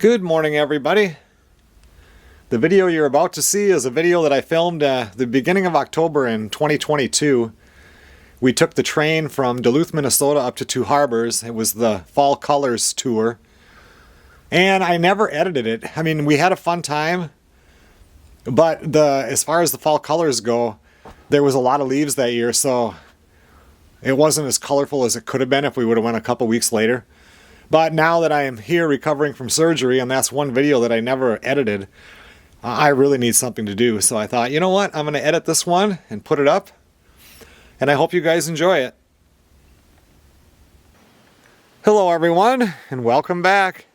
Good morning, everybody. The video you're about to see is a video that I filmed the beginning of October in 2022. We took the train from Duluth, Minnesota up to Two Harbors. It was the Fall Colors tour. And I never edited it. I mean, we had a fun time, but as far as the Fall Colors go, there was a lot of leaves that year, so it wasn't as colorful as it could have been if we would have went a couple weeks later. But now that I am here recovering from surgery, and that's one video that I never edited, I really need something to do. So I thought, you know what? I'm going to edit this one and put it up. And I hope you guys enjoy it. Hello, everyone, and welcome back.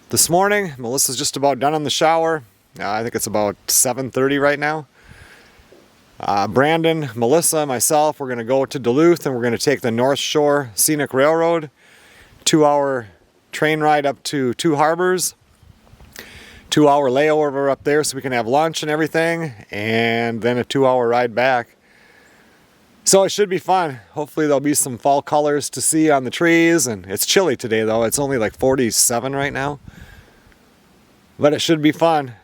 This morning, Melissa's just about done in the shower. I think it's about 7:30 right now. Brandon, Melissa, myself, we're going to go to Duluth, and we're going to take the North Shore Scenic Railroad. 2-hour train ride up to Two Harbors, 2-hour layover up there so we can have lunch and everything, and then a 2-hour ride back. So it should be fun. Hopefully there'll be some fall colors to see on the trees, and it's chilly today though. It's only like 47 right now, but it should be fun.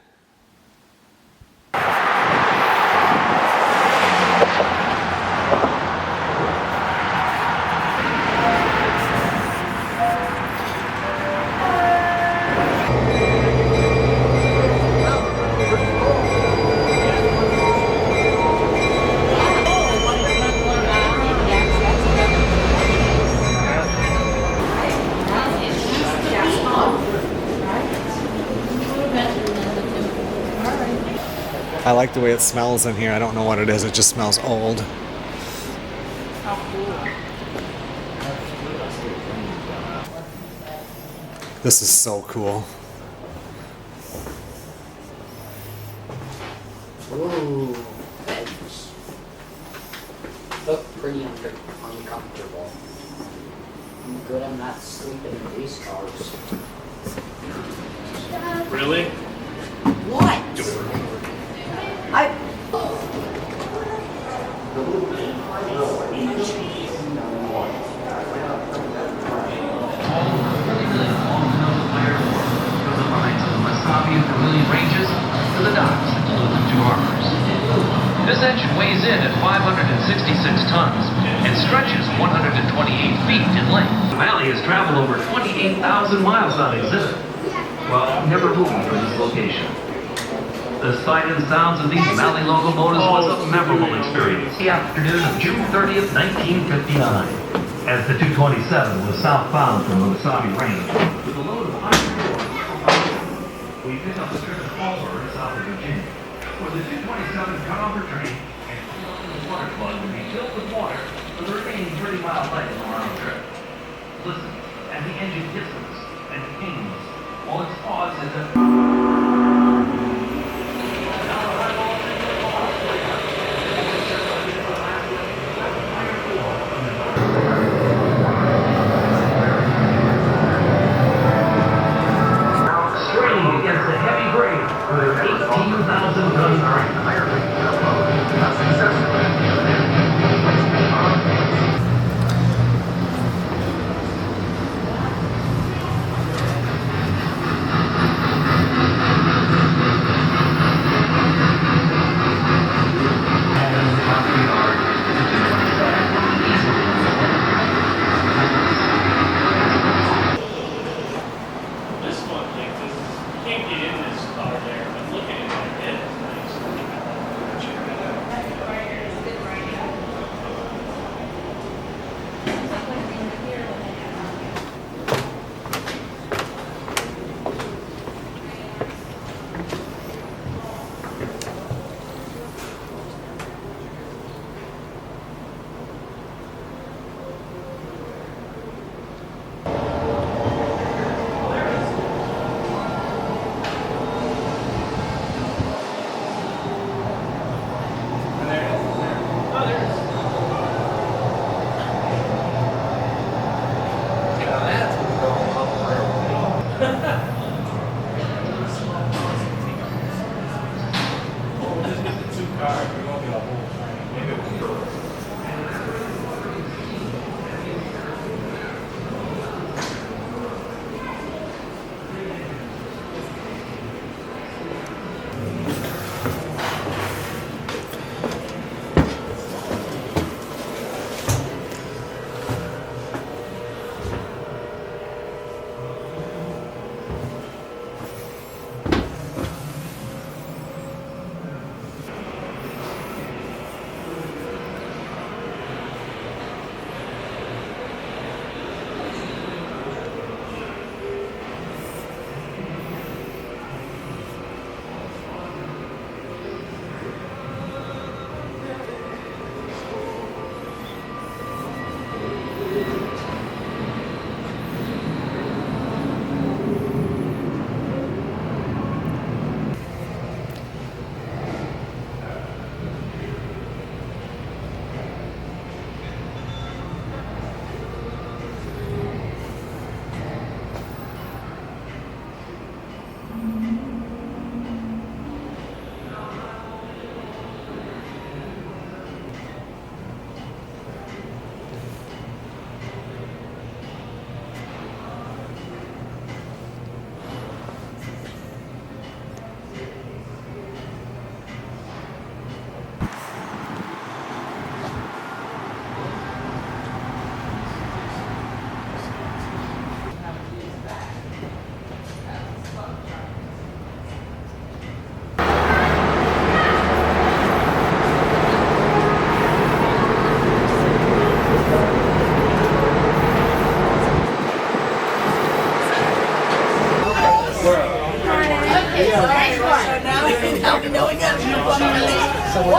I like the way it smells in here. I don't know what it is. It just smells old. This is so cool. Ooh, beds. Look pretty uncomfortable. I'm good I'm not sleeping in these cars. Really? What? I... Ranges to the docks at Duluth and Two Harbors. This engine weighs in at 566 tons and stretches 128 feet in length. The Valley has traveled over 28,000 miles on exhibit, while never moving from this location. The sight and sounds of these Valley locomotives was a memorable experience. The afternoon of June 30th, 1959, as the 227 was southbound from the Wasabi Range with a load of iron ore. We picked up the trip at Palmer in South Virginia, where the 227 cut off her train and pulled up in the water plug would be filled with water for the remaining 30-mile leg of the round trip. Listen, as the engine whistles and pings, while its pause is a... against the heavy grade with an 18,000-ton crane.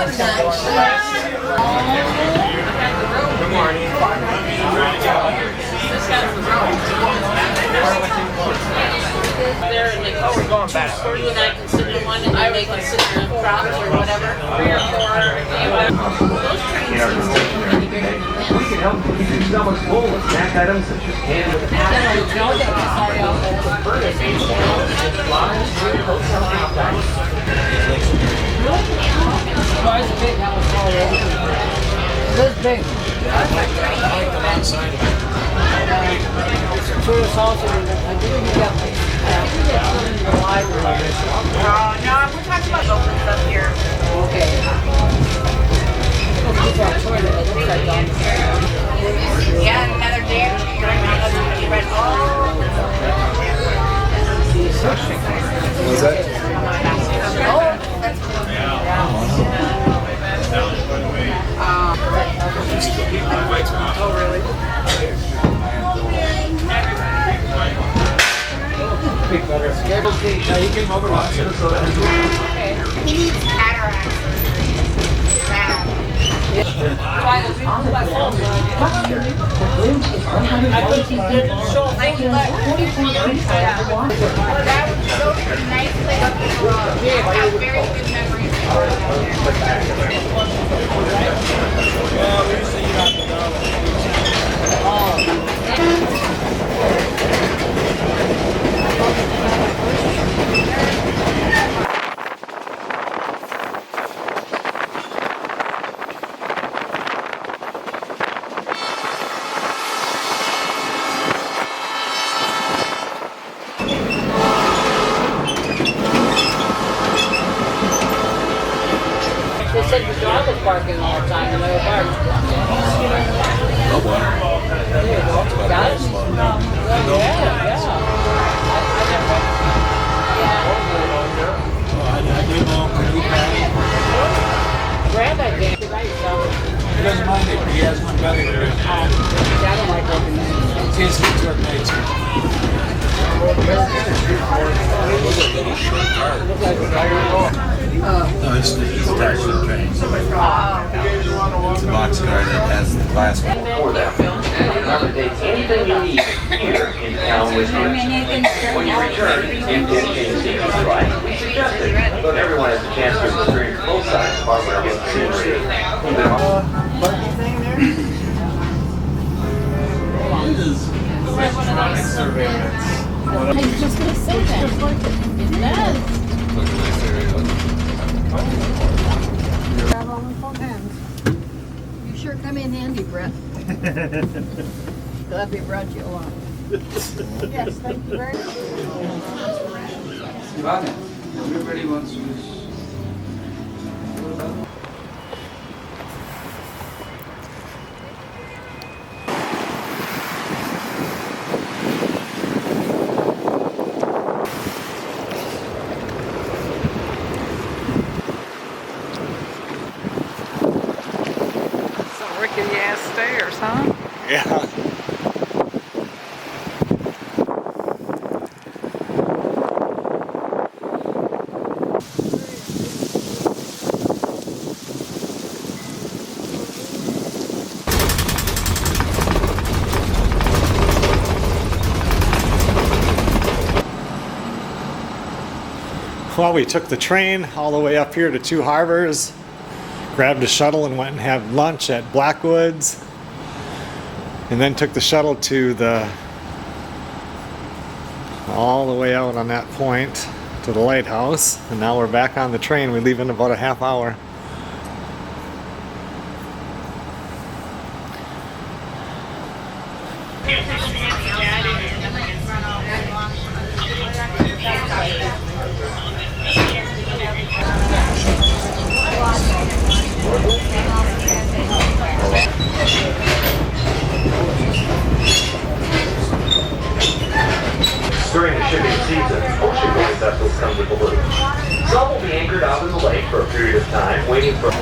They're like, oh, we're going back. You and I can sit in one, and then they can sit in props or whatever. 3 or 4. Those trains are really bigger than this. We can help keep your stomach full with snack items such as canned This big. Sort of salsa. I didn't get the library. No, we're talking about open stuff here. Okay. Yeah, another day. You read all. What was that? Oh, that's cool. Oh, really? He needs cataracts. I think he did show Like, look. That would go nicely up the road. I have very good memories of They said the dog was barking all the time, and they were barking. There you go. Got it? Yeah. Grab that damn right, so. He doesn't mind it, but he has one belly there. I don't like working there. It's his kids work nights. No, it's attached to the train. It's a boxcar that has the glass one. for them. Accommodate anything you need here in town with you. When you return, in dedicated sequence ride, we suggest it. But everyone has a chance to experience both sides of our railroad scenery. I was just gonna say that. It does. Grab all the phone hands. You sure come in handy, Brett. Glad we brought you along. Yes, thank you very much. Everybody wants to use. Some rickety ass stairs, huh? Yeah. Well, we took the train all the way up here to Two Harbors, grabbed a shuttle and went and had lunch at Blackwoods, and then took the shuttle to all the way out on that point to the lighthouse, and now we're back on the train. We leave in about a half hour. During the shipping season, ocean-going vessels come to Duluth. Some will be anchored out in the lake for a period of time, waiting for...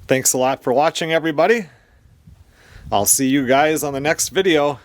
Thanks a lot for watching, everybody. I'll see you guys on the next video.